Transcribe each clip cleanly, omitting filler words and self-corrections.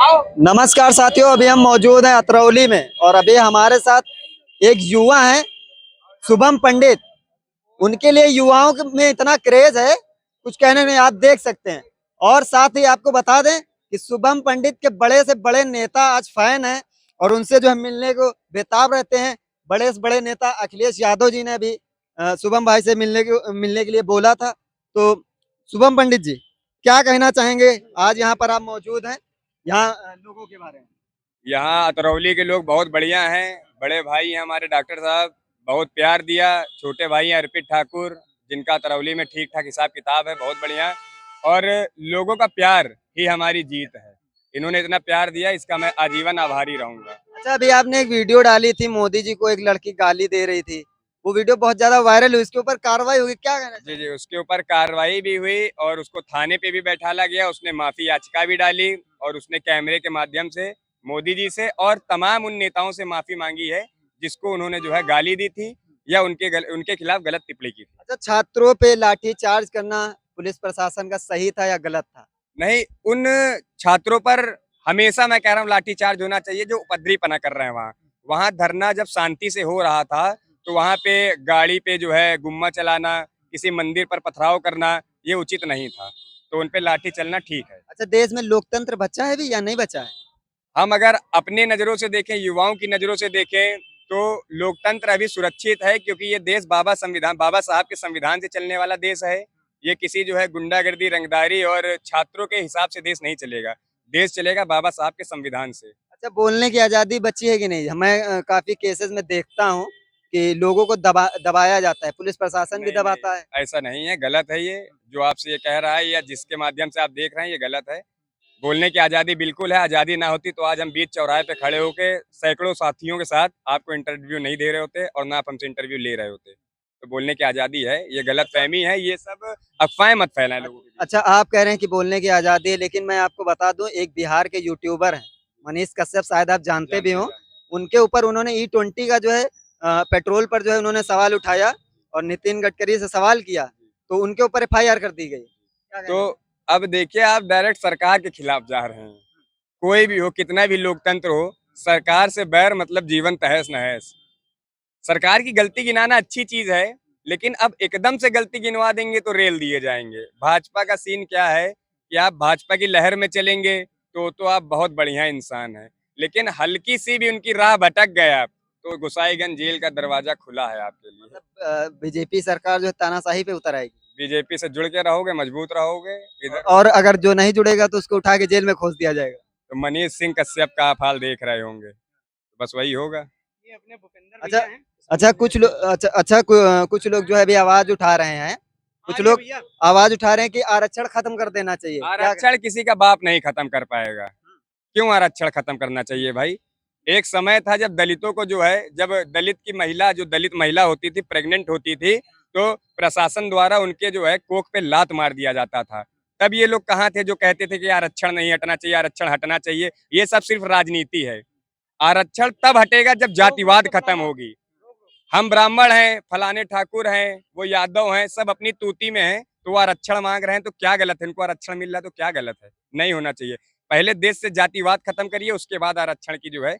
नमस्कार साथियों, अभी हम मौजूद हैं अतरौली में और अभी हमारे साथ एक युवा है शुभम पंडित। उनके लिए युवाओं में इतना क्रेज है, कुछ कहने नहीं, आप देख सकते हैं। और साथ ही आपको बता दें कि शुभम पंडित के बड़े से बड़े नेता आज फैन हैं और उनसे जो है मिलने को बेताब रहते हैं। बड़े से बड़े नेता अखिलेश यादव जी ने भी शुभम भाई से मिलने के लिए बोला था। तो शुभम पंडित जी, क्या कहना चाहेंगे? आज यहाँ पर आप मौजूद हैं, यहाँ लोगों के बारे में। यहाँ अतरौली के लोग बहुत बढ़िया हैं। बड़े भाई हैं हमारे डॉक्टर साहब, बहुत प्यार दिया। छोटे भाई हैं अर्पित ठाकुर, जिनका अतरौली में ठीक ठाक हिसाब किताब है, बहुत बढ़िया। और लोगों का प्यार ही हमारी जीत है। इन्होंने इतना प्यार दिया, इसका मैं आजीवन आभारी रहूंगा। अच्छा, अभी आपने एक वीडियो डाली थी, मोदी जी को एक लड़की गाली दे रही थी, वो वीडियो बहुत ज्यादा वायरल हुई, इसके ऊपर कार्रवाई होगी, क्या कहना जी चाहिए? जी, उसके ऊपर कार्रवाई भी हुई और उसको थाने पे भी बैठाला गया। उसने माफी याचिका भी डाली और उसने कैमरे के माध्यम से मोदी जी से और तमाम उन नेताओं से माफी मांगी है जिसको उन्होंने जो है गाली दी थी या उनके खिलाफ गलत टिप्पणी की थी। अच्छा, छात्रों पे लाठी चार्ज करना पुलिस प्रशासन का सही था या गलत था? नहीं, उन छात्रों पर हमेशा मैं कह रहा हूँ लाठीचार्ज होना चाहिए जो उपद्रवीपना कर रहे हैं। वहाँ वहाँ धरना जब शांति से हो रहा था तो वहाँ पे गाड़ी पे जो है गुम्मा चलाना, किसी मंदिर पर पथराव करना, ये उचित नहीं था। तो उन पे लाठी चलना ठीक है। अच्छा, देश में लोकतंत्र बचा है भी या नहीं बचा है? हम अगर अपने नज़रों से देखें, युवाओं की नज़रों से देखें, तो लोकतंत्र अभी सुरक्षित है क्योंकि ये देश बाबा साहब के संविधान से चलने वाला देश है। ये किसी जो है गुंडागर्दी, रंगदारी और छात्रों के हिसाब से देश नहीं चलेगा। देश चलेगा बाबा साहब के संविधान से। अच्छा, बोलने की आजादी बची है कि नहीं? मैं काफी केसेस में देखता हूँ कि लोगों को दबाया जाता है, पुलिस प्रशासन भी नहीं, नहीं, दबाता है। ऐसा नहीं है, गलत है ये। जो आपसे ये कह रहा है या जिसके माध्यम से आप देख रहे हैं, ये गलत है। बोलने की आज़ादी बिल्कुल है, आज़ादी ना होती तो आज हम बीच चौराहे पे खड़े होके सैकड़ों साथियों के साथ आपको इंटरव्यू नहीं दे रहे होते और ना आप हमसे इंटरव्यू ले रहे होते। तो बोलने की आज़ादी है, ये अच्छा, गलतफ़हमी है, ये सब अफ़वाहें मत फैलाएँ लोगों के बीच अच्छा, आप कह रहे हैं कि बोलने की आजादी है, लेकिन मैं आपको बता दूं, एक बिहार के यूट्यूबर हैं मनीष कश्यप, शायद आप में। जानते भी जानते हैं, हो। जानते हैं। उनके ऊपर उन्होंने E20 का जो है पेट्रोल पर जो है उन्होंने सवाल उठाया और नितिन गडकरी से सवाल किया, तो उनके ऊपर FIR कर दी गई। क्या तो कहना चाहिए? अब देखिए आप डायरेक्ट सरकार के खिलाफ जा रहे हैं। कोई भी हो, कितना भी लोकतंत्र हो, सरकार से बैर मतलब जीवन तहस-नहस। सरकार की गलती गिनाना अच्छी चीज है, लेकिन अब एकदम से गलती गिनवा देंगे तो रेल दिए जाएंगे। भाजपा का सीन क्या है कि आप भाजपा की लहर में चलेंगे तो आप बहुत बढ़िया इंसान हैं, लेकिन हल्की सी भी उनकी राह भटक गए आप तो गोसाईगंज जेल का दरवाजा खुला है आपके लिए। मतलब बीजेपी सरकार जो है तानाशाही पे उतर आएगी बीजेपी से जुड़ के रहोगे, मजबूत रहोगे। इधर और अगर जो नहीं जुड़ेगा तो उसको उठा के जेल में खोस दिया जाएगा। तो मनीष सिंह कश्यप का आप हाल देख रहे होंगे, तो बस वही होगा। ये अपने भूपेंद्र अच्छा, भैया हैं। अच्छा, कुछ लोग जो है अभी आवाज उठा रहे हैं, कुछ लोग आवाज उठा रहे हैं कि आरक्षण खत्म कर देना चाहिए, क्या आरक्षण किसी का बाप नहीं खत्म कर पाएगा। क्यों आरक्षण खत्म करना चाहिए भाई? एक समय था जब दलितों को जो है, जब दलित की महिला, जो दलित महिला होती थी, प्रेग्नेंट होती थी, तो प्रशासन द्वारा उनके जो है कोख पे लात मार दिया जाता था। तब ये लोग कहाँ थे जो कहते थे कि आरक्षण नहीं हटना चाहिए, आरक्षण हटना चाहिए? ये सब सिर्फ राजनीति है। आरक्षण तब हटेगा जब जातिवाद खत्म होगी। हम ब्राह्मण हैं, फलाने ठाकुर हैं, वो यादव हैं, सब अपनी तूती में हैं, तो वो आरक्षण मांग रहे हैं तो क्या गलत है? इनको आरक्षण मिल रहा है तो क्या गलत है? नहीं होना चाहिए। पहले देश से जातिवाद खत्म करिए, उसके बाद आरक्षण की जो है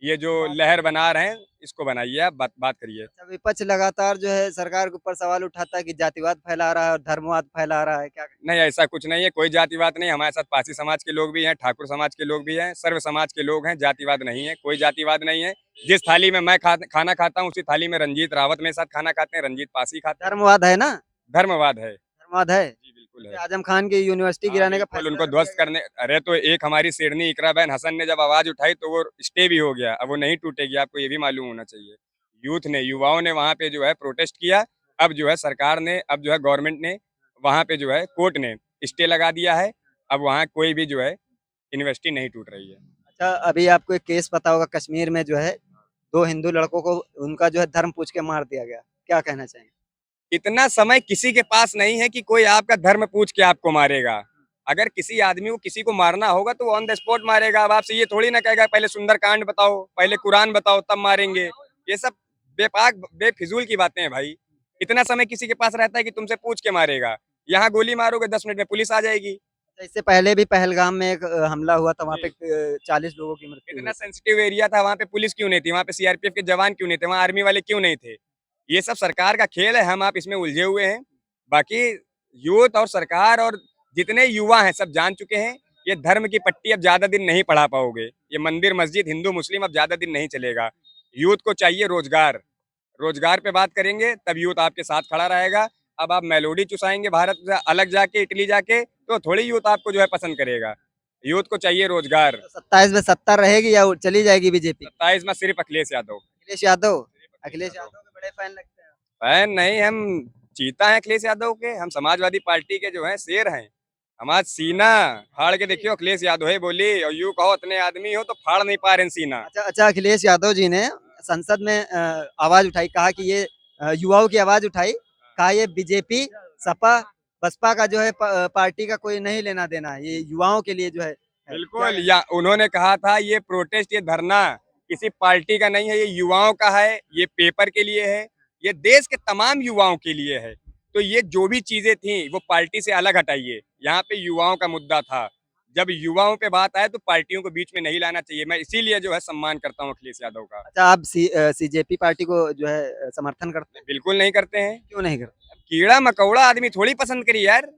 ये जो लहर बना रहे हैं, इसको बनाइए, आप बात करिए। अच्छा, विपक्ष लगातार जो है सरकार के ऊपर सवाल उठाता है कि जातिवाद फैला रहा है और धर्मवाद फैला रहा है, क्या? नहीं, ऐसा कुछ नहीं है, कोई जातिवाद नहीं। हमारे साथ पासी समाज के लोग भी हैं, ठाकुर समाज के लोग भी हैं, सर्व समाज के लोग हैं, जातिवाद नहीं है, कोई जातिवाद नहीं है। जिस थाली में मैं खाना खाता हूँ, उसी थाली में रंजीत रावत मेरे साथ खाना खाते हैं, रंजीत पासी खाते हैं। धर्मवाद है ना? धर्मवाद है। धर्मवाद है। जी, बिल्कुल जैसे है। आजम खान की यूनिवर्सिटी हाँ, गिराने का बिल्कुल, फैसला उनको कर दिया ध्वस्त गया। करने, अरे तो एक हमारी शेरनी इकरा बहन हसन ने जब आवाज़ उठाई तो वो स्टे भी हो गया, अब वो नहीं टूटेगी, आपको ये भी मालूम होना चाहिए। यूथ ने, युवाओं ने वहाँ पे जो है प्रोटेस्ट किया, अब जो है सरकार ने, अब जो है गवर्नमेंट ने, वहाँ पे जो है कोर्ट ने स्टे लगा दिया है, अब वहाँ कोई भी जो है यूनिवर्सिटी नहीं टूट रही है। अच्छा, अभी आपको एक केस पता होगा, कश्मीर में जो है 2 हिंदू लड़कों को उनका जो है धर्म पूछ के मार दिया गया। क्या कहना चाहेंगे? इतना समय किसी के पास नहीं है कि कोई आपका धर्म पूछ के आपको मारेगा। अगर किसी आदमी को किसी को मारना होगा तो ऑन द स्पॉट मारेगा। अब आपसे ये थोड़ी ना कहेगा पहले सुंदरकांड बताओ, पहले कुरान बताओ तब मारेंगे। ये सब बेपाक बेफिजूल की बातें हैं भाई। इतना समय किसी के पास रहता है कि तुमसे पूछ के मारेगा? यहाँ गोली मारोगे 10 मिनट में पुलिस आ जाएगी। तो इससे पहले भी पहलगाम में एक हमला हुआ था, वहाँ पे 40 लोगों की मृत्यु इतना हुई। सेंसिटिव एरिया था, वहाँ पे पुलिस क्यों नहीं थी, वहाँ पे सीआरपीएफ के जवान क्यों नहीं थे, वहाँ आर्मी वाले क्यों नहीं थे? ये सब सरकार का खेल है, हम आप इसमें उलझे हुए हैं। बाकी यूथ और सरकार और जितने युवा हैं सब जान चुके हैं, ये धर्म की पट्टी अब ज्यादा दिन नहीं पढ़ा पाओगे। ये मंदिर मस्जिद हिंदू मुस्लिम अब ज्यादा दिन नहीं चलेगा। यूथ को चाहिए रोजगार, रोजगार पे बात करेंगे तब यूथ आपके साथ खड़ा रहेगा। अब आप मेलोडी चुसाएंगे भारत से अलग जाके, इटली जाके, तो थोड़ी यूथ आपको जो है पसंद करेगा। यूथ को चाहिए रोजगार। तो 27 में सत्ता रहेगी या चली जाएगी बीजेपी? 27 में सिर्फ अखिलेश यादव। अखिलेश यादव, अखिलेश यादव के बड़े फैन लगते हैं। फैन नहीं, हम चीता हैं अखिलेश यादव के, हम समाजवादी पार्टी के जो हैं शेर हैं। हमारा सीना फाड़ के देखियो, अखिलेश यादव है बोली, और यूं कहो इतने आदमी हो तो फाड़ नहीं पा रहे हैं सीना। अच्छा अच्छा, अखिलेश यादव जी ने संसद में आवाज उठाई, कहा कि ये युवाओं की आवाज उठाई, कहा ये बीजेपी सपा बसपा का जो है पार्टी का कोई नहीं लेना देना है, ये युवाओं के लिए जो है। क्या बिल्कुल, कहना या उन्होंने कहा था ये प्रोटेस्ट, ये धरना किसी पार्टी का नहीं है, ये युवाओं का है, ये पेपर के लिए है, ये देश के तमाम युवाओं के लिए है। तो ये जो भी चीजें थी वो पार्टी से अलग हटाइए, यहाँ पे युवाओं का मुद्दा था। जब युवाओं पे बात आए तो पार्टियों को बीच में नहीं लाना चाहिए। मैं इसीलिए जो है सम्मान करता हूँ अखिलेश यादव का। अच्छा, आप सीजेपी पार्टी को जो है समर्थन करते हैं? बिल्कुल नहीं करते हैं। क्यों नहीं करते? कीड़ा मकौड़ा आदमी थोड़ी पसंद करी यार,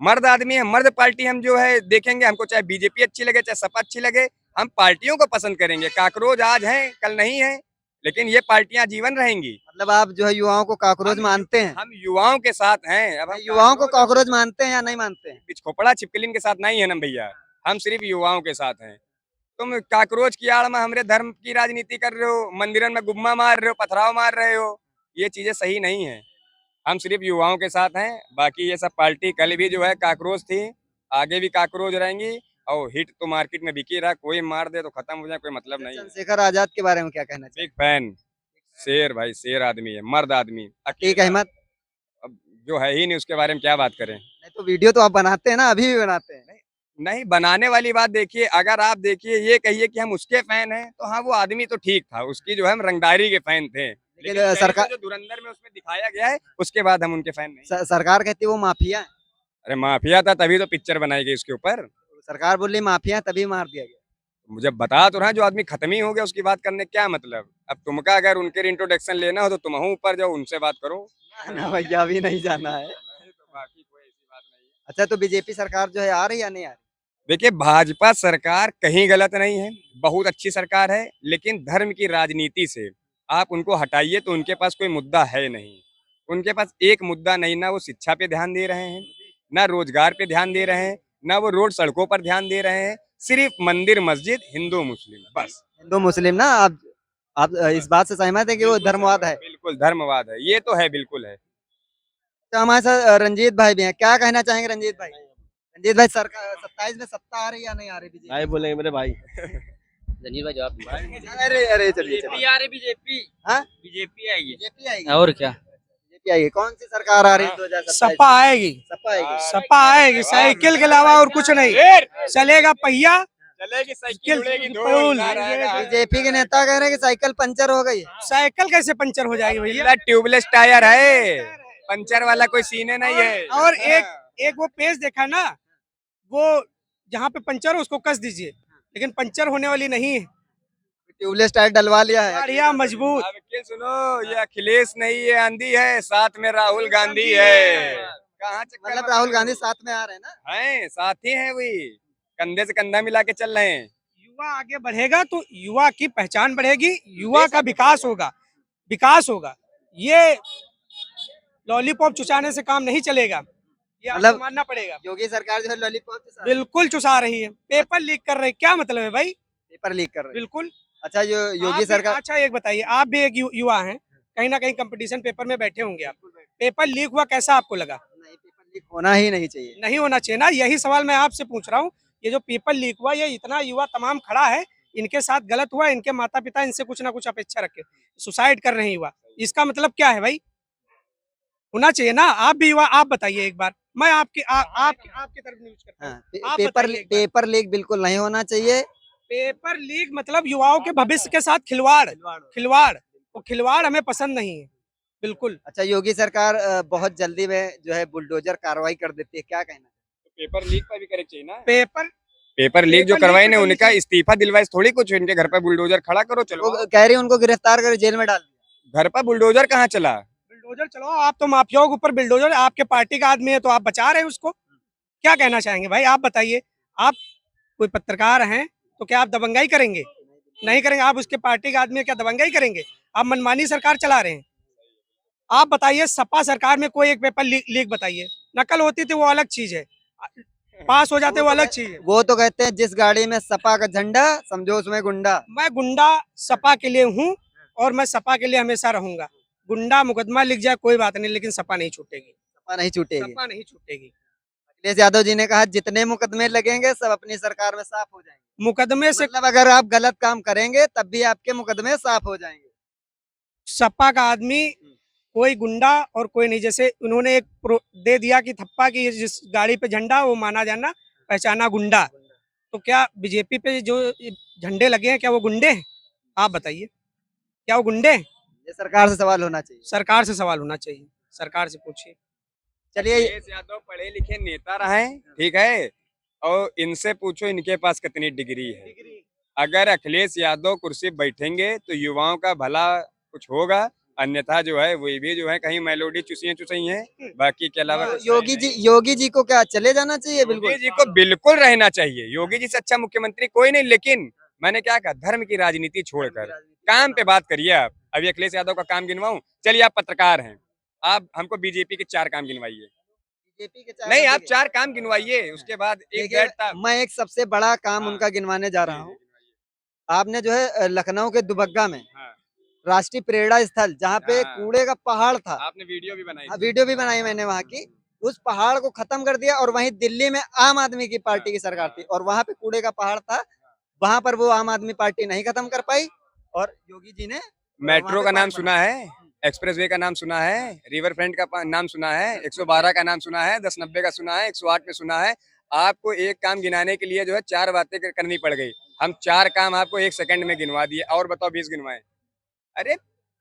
मर्द आदमी है, मर्द पार्टी हम जो है देखेंगे। हमको चाहे बीजेपी अच्छी लगे चाहे सपा अच्छी लगे, हम पार्टियों को पसंद करेंगे। काकरोच आज है कल नहीं है, लेकिन ये पार्टियां जीवन रहेंगी। मतलब आप जो है युवाओं को काकरोच मानते हैं? हम युवाओं के साथ हैं। अब हम युवाओं को काकरोच मानते हैं या नहीं मानते हैं? पिछखोपड़ा छिपकलिन के साथ नहीं है ना भैया, हम सिर्फ युवाओं के साथ हैं। तुम काकरोच की आड़ में हमारे धर्म की राजनीति कर रहे हो, मंदिरन में गुम्मा मार रहे हो, पथराव मार रहे हो, ये चीजें सही नहीं है। हम सिर्फ युवाओं के साथ हैं। बाकी ये सब पार्टी कल भी जो है काकरोच थी, आगे भी काकरोच रहेंगी। और हिट तो मार्केट में बिक ही रहा, कोई मार दे तो खत्म हो जाए, कोई मतलब नहीं है। चंद्रशेखर आजाद के बारे में क्या कहना चाहिए? बिग फैन, शेर भाई, शेर आदमी है, मर्द आदमी। अतीक अकेला, अहमद? अब जो है ही नहीं उसके बारे में क्या बात करें। नहीं तो वीडियो तो आप बनाते हैं ना, अभी भी बनाते हैं। नहीं, बनाने वाली बात देखिए, अगर आप देखिए ये कहिए कि हम उसके फैन हैं, तो हाँ वो आदमी तो ठीक था, उसकी जो है हम रंगदारी के फैन थे। लेकिन पहले सरकार जो धुरंधर में उसमें दिखाया गया है, उसके बाद हम उनके फैन नहीं। सरकार कहती है वो माफिया है। अरे माफिया था तभी तो पिक्चर बनाई गई उसके ऊपर। सरकार बोल रही माफिया है, तभी मार दिया गया। मुझे बता तो रहा, जो आदमी खत्म ही हो गया उसकी बात करने क्या मतलब। अब तुमका अगर उनके इंट्रोडक्शन लेना हो तो तुम ऊपर जाओ, उनसे बात करो। ना भैया, अभी नहीं जाना है। तो बाकी कोई ऐसी बात नहीं है। अच्छा, तो बीजेपी सरकार जो है आ रही है या नहीं आ रही? देखिए, भाजपा सरकार कहीं गलत नहीं है, बहुत अच्छी सरकार है, लेकिन धर्म की राजनीति से आप उनको हटाइए तो उनके पास कोई मुद्दा है नहीं। उनके पास एक मुद्दा नहीं, ना वो शिक्षा पे ध्यान दे रहे हैं, ना रोजगार पे ध्यान दे रहे हैं, ना वो रोड सड़कों पर ध्यान दे रहे हैं। सिर्फ मंदिर मस्जिद हिंदू मुस्लिम बस। हिंदू मुस्लिम ना, आप इस बात से सहमत है कि वो धर्मवाद है? बिल्कुल धर्मवाद है, ये तो है, बिल्कुल है। तो हमारे साथ रंजीत भाई भी हैं, क्या कहना चाहेंगे रंजीत भाई? रंजीत भाई, सरकार 27 में सत्ता आ रही है या नहीं आ रही बीजेपी? भाई बोलेंगे मेरे भाई। रंजीत भाई जवाब दीजिए। अरे अरे, चलिए चलिए। आ रही बीजेपी। हाँ? बीजेपी आएगी। बीजेपी आएगी? और क्या? बीजेपी आएगी। कौन सी सरकार आ रही है 2027? सपा आएगी। सपा आएगी। सपा आएगी, साइकिल के अलावा और कुछ नहीं चलेगा। पहिया चलेगी साइकिल, उड़ेगी धूल। बीजेपी के नेता कह रहे हैं कि साइकिल पंचर हो गई है। साइकिल कैसे पंचर हो जाएगी भैया? भैया ट्यूबलेस टायर है, पंचर वाला कोई सीने नहीं है। और एक वो पेज देखा ना, वो जहाँ पे पंचर हो उसको कस दीजिए, लेकिन पंचर होने वाली नहीं है। ट्यूबलेस टायर डलवा लिया है। बढ़िया मजबूत। अब के सुनो, ये अखिलेश नहीं, ये आंधी है, साथ में राहुल गांधी है। कहाँ चक्कर मतलब में राहुल पड़े हो? गांधी साथ में आ रहे हैं ना? हैं, साथी हैं, वही कंधे से कंधा मिला के चल रहे हैं। युवा आगे बढ़ेगा तो युवा की पहचान बढ़ेगी, युवा का विकास होगा, विकास होगा। ये लॉलीपॉप चुचाने से काम नहीं चलेगा, ये आपको मतलब मानना पड़ेगा। योगी सरकार जो है लॉलीपॉप के साथ बिल्कुल चुसा रही है, पेपर लीक कर रहे हैं, क्या मतलब है भाई? पेपर लीक कर रहे हैं। बिल्कुल। अच्छा, जो आप योगी भी- सरकार, अच्छा एक बताइए, आप भी एक युवा हैं, कहीं ना कहीं कंपटीशन पेपर में बैठे होंगे आप, पेपर लीक हुआ कैसा आपको लगा? नहीं, पेपर लीक होना ही नहीं चाहिए। नहीं होना चाहिए ना, यही सवाल मैं आपसे पूछ रहा हूँ। ये जो पेपर लीक हुआ, ये इतना युवा तमाम खड़ा है, इनके साथ गलत हुआ, इनके माता पिता इनसे कुछ ना कुछ अपेक्षा रखे, सुसाइड कर रहे हैं युवा, इसका मतलब क्या है भाई? होना चाहिए ना। आप भी युवा, आप बताइए एक बार, मैं आपकी आपकी तरफ न्यूज करता हूँ। हाँ, आप पेपर बताइए एक बार। पेपर लीक बिल्कुल नहीं होना चाहिए। पेपर लीक मतलब युवाओं के भविष्य के साथ खिलवाड़, खिलवाड़, वो खिलवाड़ हमें पसंद नहीं है, बिल्कुल। अच्छा, योगी सरकार बहुत जल्दी में जो है बुलडोजर कार्रवाई कर देती है, क्या कहना? पेपर लीक पर भी करेक्ट चाहिए ना। पेपर लीक जो पेपर करवाए लीक ने पे उनका करनी इस्तीफा दिलवाए थोड़ी कुछ, इनके घर पर बुलडोजर खड़ा करो चलो। वो कह रही है उनको गिरफ्तार कर जेल में डाल दिया। घर पर बुलडोजर कहाँ चला? बिल्डोजर चलाओ, आप तो माफियाओं के ऊपर बिल्डोजर, आपके पार्टी का आदमी है तो आप बचा रहे हैं उसको। क्या कहना चाहेंगे भाई, आप बताइए। आप कोई पत्रकार हैं तो क्या आप दबंगाई करेंगे? नहीं करेंगे। आप उसके पार्टी का आदमी है, क्या दबंगाई करेंगे? आप मनमानी सरकार चला रहे हैं। आप बताइए, सपा सरकार में कोई एक पेपर लीक बताइए। नकल होती थी वो अलग चीज है, पास हो जाते वो अलग चीज है। वो तो कहते हैं जिस गाड़ी में सपा का झंडा समझो उसमें गुंडा। मैं गुंडा सपा के लिए हूँ और मैं सपा के लिए हमेशा रहूंगा। गुंडा मुकदमा लिख जाए कोई बात नहीं, लेकिन सपा नहीं छूटेगी। सपा नहीं छूटेगी। सपा नहीं छूटेगी। अखिलेश यादव जी ने कहा जितने मुकदमे लगेंगे सब अपनी सरकार में साफ हो जाएंगे। मुकदमे से मतलब अगर आप गलत काम करेंगे तब भी आपके मुकदमे साफ हो जाएंगे। सपा का आदमी कोई गुंडा और कोई नहीं। जैसे उन्होंने एक दे दिया कि थप्पा की जिस गाड़ी पे झंडा वो माना जाना पहचाना गुंडा। तो क्या बीजेपी पे जो झंडे लगे हैं क्या वो गुंडे हैं? आप बताइए, क्या वो गुंडे हैं? ये सरकार से सवाल होना चाहिए। सरकार से सवाल होना चाहिए, सरकार से पूछिए। चलिए अखिलेश यादव पढ़े लिखे नेता रहे, ठीक है, और इनसे पूछो इनके पास कितनी डिग्री है। अगर अखिलेश यादव कुर्सी पे बैठेंगे तो युवाओं का भला कुछ होगा, अन्यथा जो है वही भी जो है कहीं मेलोडी चुसई हैं, बाकी के अलावा कुछ नहीं। योगी जी को क्या चले जाना चाहिए? योगी बिल्कुल जी को बिल्कुल रहना चाहिए। योगी जी से अच्छा मुख्यमंत्री कोई नहीं, लेकिन मैंने क्या कहा, धर्म की राजनीति छोड़कर काम पे बात करिए आप। अभी अखिलेश यादव का काम गिनवाऊं? चलिए आप पत्रकार हैं, आप हमको बीजेपी के 4 काम गिनवाइए। बीजेपी के नहीं, आप 4 काम गिनवाइए, उसके बाद एक देखिए, बेड था। मैं एक सबसे बड़ा काम हाँ, उनका गिनवाने जा रहा जी, हूँ। जी, आपने जो है लखनऊ के दुबग्गा में हाँ, राष्ट्रीय प्रेरणा स्थल जहाँ पे हाँ, कूड़े का पहाड़ था, आपने वीडियो भी बनाई थी। वीडियो भी बनाई मैंने वहाँ की, उस पहाड़ को खत्म कर दिया। और वहीं दिल्ली में आम आदमी की पार्टी की सरकार थी और वहाँ पे कूड़े का पहाड़ था, वहाँ पर वो आम आदमी पार्टी नहीं खत्म कर पाई और योगी जी ने वहाँ मेट्रो पे का नाम पार्क सुना बनाया। है, एक्सप्रेसवे का नाम सुना है, रिवर फ्रंट का नाम सुना है, 112 का नाम सुना है, 1090 का सुना है, 108 में सुना है। आपको एक काम गिनाने के लिए जो है 4 बातें करनी पड़ गई। हम 4 काम आपको 1 सेकंड में गिनवा दिए, और बताओ 20 गिनवाएं। अरे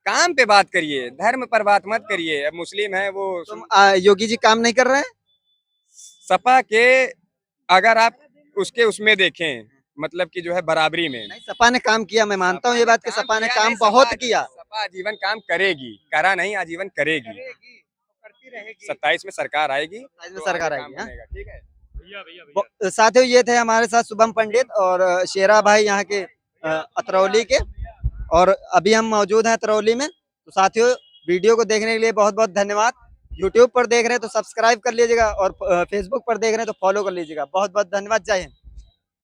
काम पे बात करिए, धर्म पर बात मत करिए। अब मुस्लिम है वो तुम योगी जी काम नहीं कर रहे हैं? सपा के, अगर आप उसके उसमें देखें, मतलब कि जो है बराबरी में, नहीं, सपा ने काम किया, मैं मानता हूँ ये बात कि सपा ने किया काम नहीं, बहुत किया। सपा आजीवन काम करेगी, करा नहीं, आजीवन करेगी। करती रहेगी। 27 में सरकार आएगी, आज में तो सरकार आगे आएगी। काम हाँ? बनेगा, ठीक है। साथियों, ये थे हमारे साथ शुभम पंडित और शेरा भाई यहाँ के अतरौली के, और अभी हम मौजूद हैं अतरौली में। तो साथियों, वीडियो को देखने के लिए बहुत बहुत धन्यवाद। यूट्यूब पर देख रहे हैं तो सब्सक्राइब कर लीजिएगा और फेसबुक पर देख रहे हैं तो फॉलो कर लीजिएगा। बहुत बहुत धन्यवाद। जय हिंद।